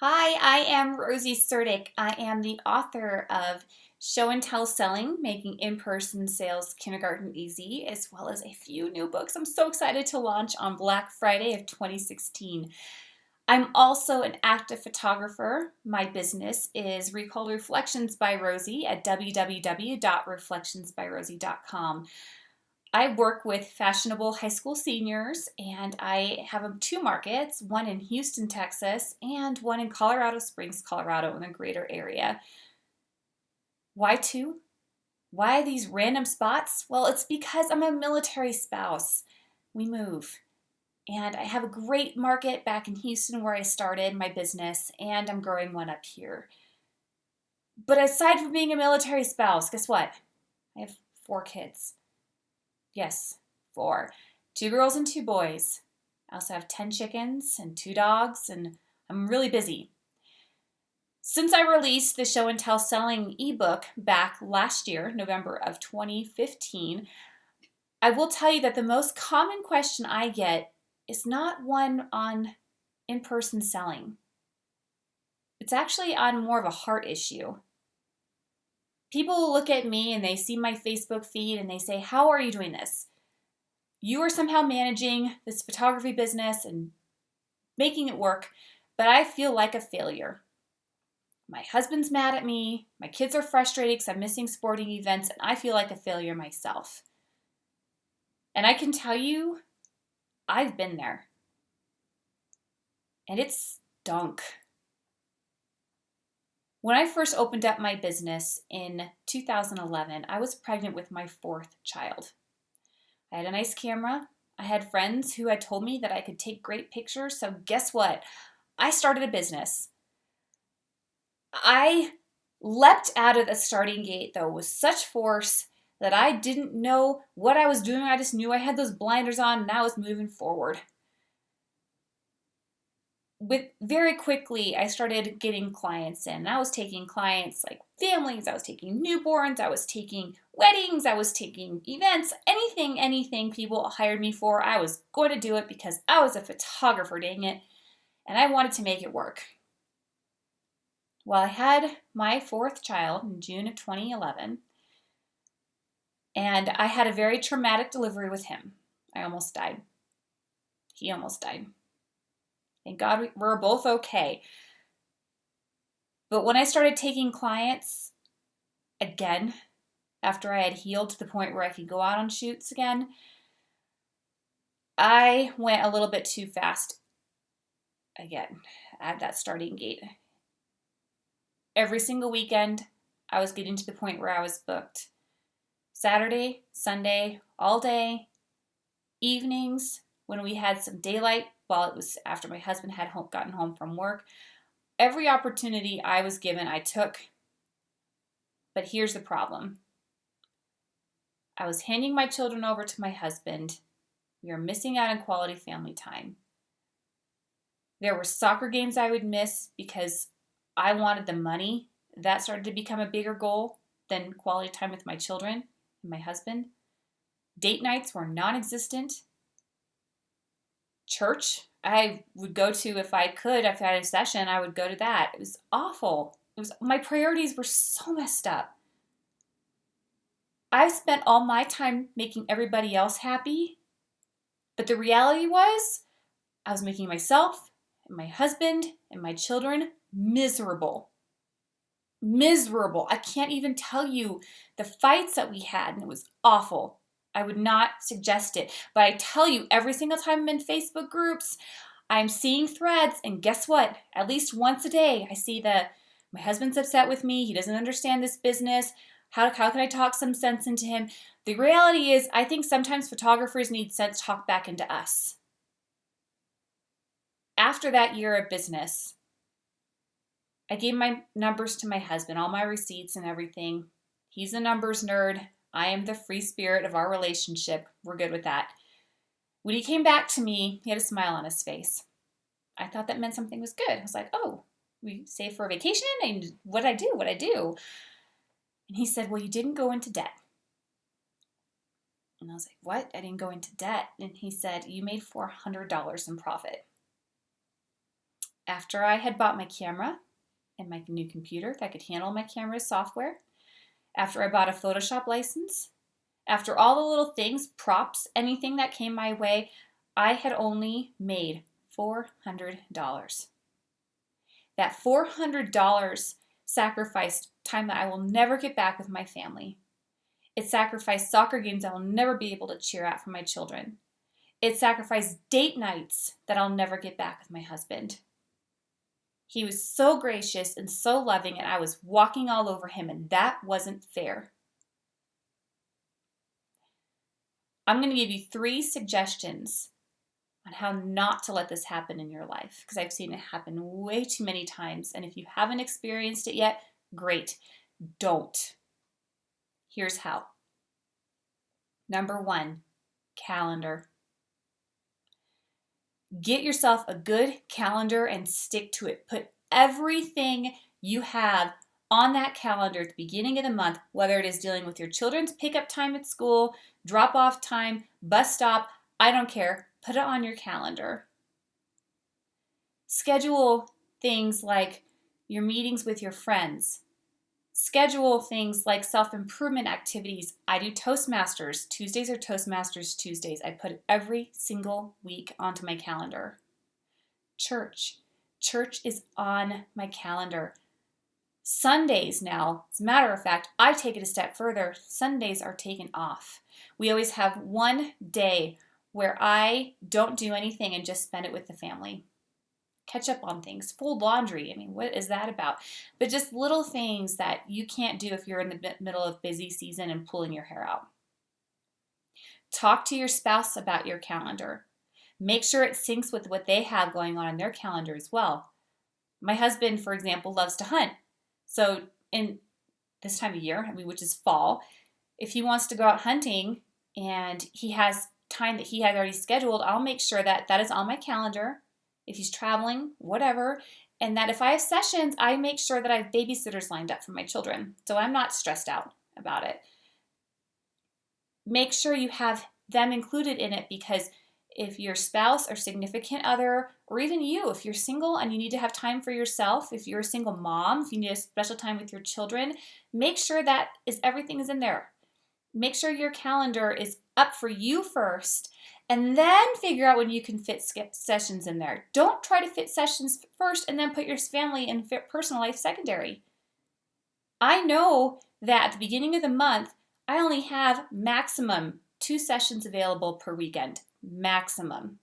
Hi, I am Rosie Serdick. I am the author of Show and Tell Selling, Making In-Person Sales Kindergarten Easy, as well as a few new books I'm so excited to launch on Black Friday of 2016. I'm also an active photographer. My business is Recalled Reflections by Rosie at www.reflectionsbyrosie.com. I work with fashionable high school seniors, and I have two markets, one in Houston, Texas, and one in Colorado Springs, Colorado, in the greater area. Why two? Why these random spots? Well, it's because I'm a military spouse. We move. And I have a great market back in Houston where I started my business, and I'm growing one up here. But aside from being a military spouse, guess what? I have 4 kids. Yes, 4. 2 girls and 2 boys. I also have 10 chickens and 2 dogs, and I'm really busy. Since I released the Show and Tell Selling ebook back last year, November of 2015, I will tell you that the most common question I get is not one on in-person selling. It's actually on more of a heart issue. People will look at me and they see my Facebook feed and they say, "How are you doing this? You are somehow managing this photography business and making it work, but I feel like a failure. My husband's mad at me, my kids are frustrated because I'm missing sporting events, and I feel like a failure myself." And I can tell you, I've been there. And it stunk. When I first opened up my business in 2011, I was pregnant with my 4th child. I had a nice camera. I had friends who had told me that I could take great pictures. So guess what? I started a business. I leapt out of the starting gate, though, with such force that I didn't know what I was doing. I just knew I had those blinders on and I was moving forward. Very quickly, I started getting clients in. I was taking clients like families, I was taking newborns, I was taking weddings, I was taking events, anything people hired me for. I was going to do it because I was a photographer, dang it, and I wanted to make it work. Well, I had my 4th child in June of 2011, and I had a very traumatic delivery with him. I almost died. He almost died. Thank God we're both okay. But when I started taking clients again, after I had healed to the point where I could go out on shoots again, I went a little bit too fast again at that starting gate. Every single weekend, I was getting to the point where I was booked. Saturday, Sunday, all day, evenings, when we had some daylight, while it was after my husband had gotten home from work. Every opportunity I was given, I took. But here's the problem. I was handing my children over to my husband. We were missing out on quality family time. There were soccer games I would miss because I wanted the money. That started to become a bigger goal than quality time with my children and my husband. Date nights were non-existent. Church, I would go to if I could. If I had a session, I would go to that. It was awful. My priorities were so messed up. I spent all my time making everybody else happy, but the reality was I was making myself and my husband and my children miserable. Miserable. I can't even tell you the fights that we had, and it was awful. I would not suggest it. But I tell you, every single time I'm in Facebook groups, I'm seeing threads, and guess what? At least once a day, I see my husband's upset with me. He doesn't understand this business. How can I talk some sense into him? The reality is, I think sometimes photographers need sense talk back into us. After that year of business, I gave my numbers to my husband, all my receipts and everything. He's a numbers nerd. I am the free spirit of our relationship. We're good with that. When he came back to me, he had a smile on his face. I thought that meant something was good. I was like, "Oh, we saved for a vacation? And what'd I do? What'd I do?" And he said, "Well, you didn't go into debt." And I was like, "What? I didn't go into debt." And he said, "You made $400 in profit." After I had bought my camera and my new computer that could handle my camera's software, after I bought a Photoshop license, after all the little things, props, anything that came my way, I had only made $400. That $400 sacrificed time that I will never get back with my family. It sacrificed soccer games I will never be able to cheer at for my children. It sacrificed date nights that I'll never get back with my husband. He was so gracious and so loving, and I was walking all over him, and that wasn't fair. I'm going to give you 3 suggestions on how not to let this happen in your life, because I've seen it happen way too many times. And if you haven't experienced it yet, great. Don't. Here's how. Number 1, calendar. Get yourself a good calendar and stick to it. Put everything you have on that calendar at the beginning of the month, whether it is dealing with your children's pickup time at school, drop off time, bus stop, I don't care. Put it on your calendar. Schedule things like your meetings with your friends. Schedule things like self-improvement activities. I do Toastmasters. Tuesdays are Toastmasters Tuesdays. I put it every single week onto my calendar. Church. Church is on my calendar. Sundays now, as a matter of fact, I take it a step further. Sundays are taken off. We always have one day where I don't do anything and just spend it with the family. Catch up on things, fold laundry. I mean, what is that about? But just little things that you can't do if you're in the middle of busy season and pulling your hair out. Talk to your spouse about your calendar. Make sure it syncs with what they have going on in their calendar as well. My husband, for example, loves to hunt. So in this time of year, which is fall, if he wants to go out hunting and he has time that he has already scheduled, I'll make sure that that is on my calendar. If he's traveling, whatever, and that if I have sessions, I make sure that I have babysitters lined up for my children, so I'm not stressed out about it. Make sure you have them included in it, because if your spouse or significant other, or even you, if you're single and you need to have time for yourself, if you're a single mom, if you need a special time with your children, make sure that everything is in there. Make sure your calendar is up for you first, and then figure out when you can fit sessions in there. Don't try to fit sessions first and then put your family and personal life secondary. I know that at the beginning of the month, I only have maximum 2 sessions available per weekend. Maximum.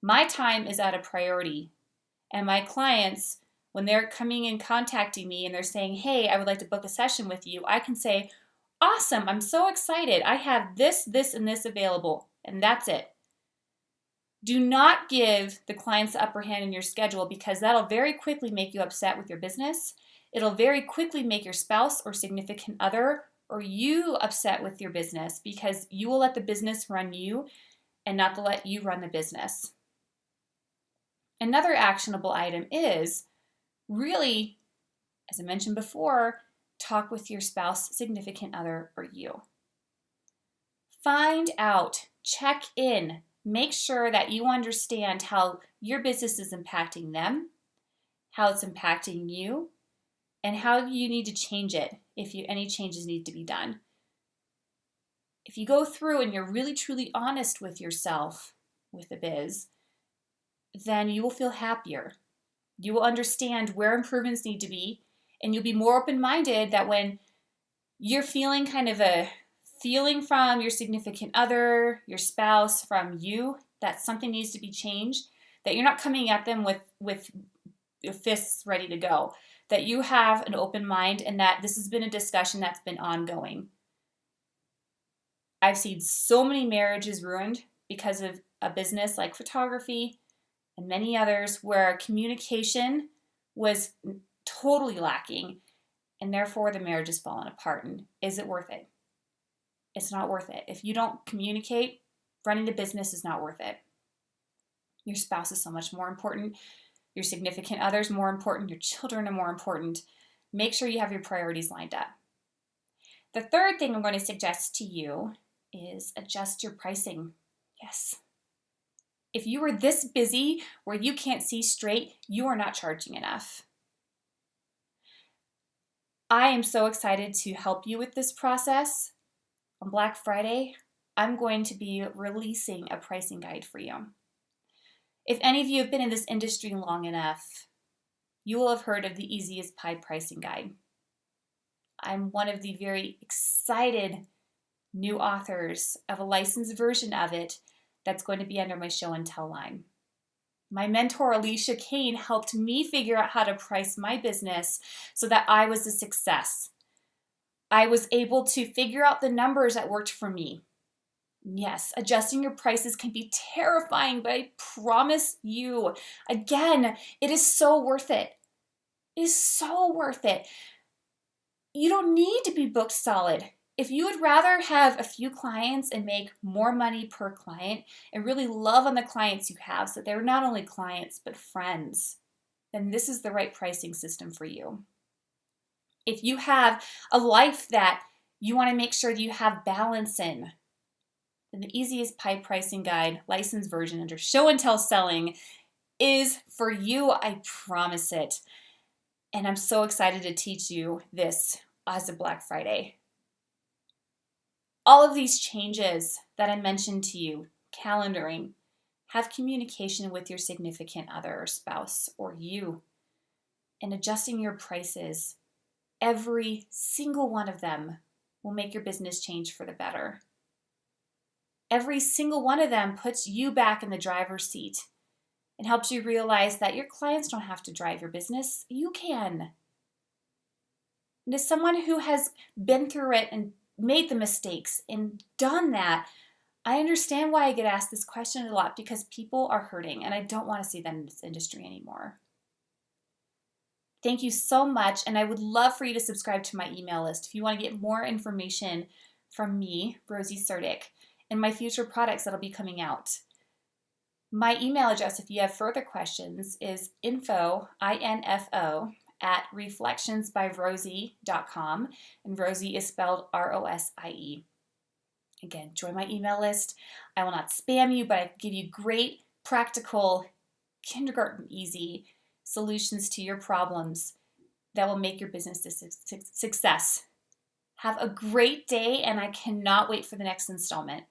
My time is at a priority. And my clients, when they're coming and contacting me and they're saying, hey, I would like to book a session with you, I can say, awesome, I'm so excited. I have this, this, and this available. And that's it. Do not give the clients the upper hand in your schedule, because that'll very quickly make you upset with your business. It'll very quickly make your spouse or significant other or you upset with your business, because you will let the business run you and not to let you run the business. Another actionable item is really, as I mentioned before, talk with your spouse, significant other, or you. Find out, check in, make sure that you understand how your business is impacting them, how it's impacting you, and how you need to change it if any changes need to be done. If you go through and you're really truly honest with yourself, with the biz, then you will feel happier. You will understand where improvements need to be, and you'll be more open-minded that when you're feeling kind of a feeling from your significant other, your spouse, from you, that something needs to be changed, that you're not coming at them with your fists ready to go, that you have an open mind, and that this has been a discussion that's been ongoing. I've seen so many marriages ruined because of a business like photography and many others where communication was totally lacking, and therefore the marriage has fallen apart. And is it worth it? It's not worth it. If you don't communicate, running the business is not worth it. Your spouse is so much more important. Your significant other is more important. Your children are more important. Make sure you have your priorities lined up. The third thing I'm going to suggest to you is adjust your pricing. Yes. If you are this busy where you can't see straight, you are not charging enough. I am so excited to help you with this process. On Black Friday, I'm going to be releasing a pricing guide for you. If any of you have been in this industry long enough, you will have heard of the Easy as Pie pricing guide. I'm one of the very excited new authors of a licensed version of it that's going to be under my show and tell line. My mentor, Alicia Kane, helped me figure out how to price my business so that I was a success. I was able to figure out the numbers that worked for me. Yes, adjusting your prices can be terrifying, but I promise you, again, it is so worth it. It is so worth it. You don't need to be booked solid. If you would rather have a few clients and make more money per client and really love on the clients you have so they're not only clients but friends, then this is the right pricing system for you. If you have a life that you want to make sure that you have balance in, then the Easy as Pie pricing guide, licensed version under show and tell selling, is for you. I promise it. And I'm so excited to teach you this as of Black Friday. All of these changes that I mentioned to you, calendaring, have communication with your significant other or spouse or you, and adjusting your prices. Every single one of them will make your business change for the better. Every single one of them puts you back in the driver's seat and helps you realize that your clients don't have to drive your business. You can. And as someone who has been through it and made the mistakes and done that, I understand why I get asked this question a lot, because people are hurting and I don't want to see them in this industry anymore. Thank you so much, and I would love for you to subscribe to my email list if you want to get more information from me, Rosie Surdick, and my future products that'll be coming out. My email address, if you have further questions, is info, I-N-F-O, @reflectionsbyrosie.com, and Rosie is spelled R-O-S-I-E. Again, join my email list. I will not spam you, but I give you great, practical, kindergarten easy solutions to your problems that will make your business a success. Have a great day, and I cannot wait for the next installment.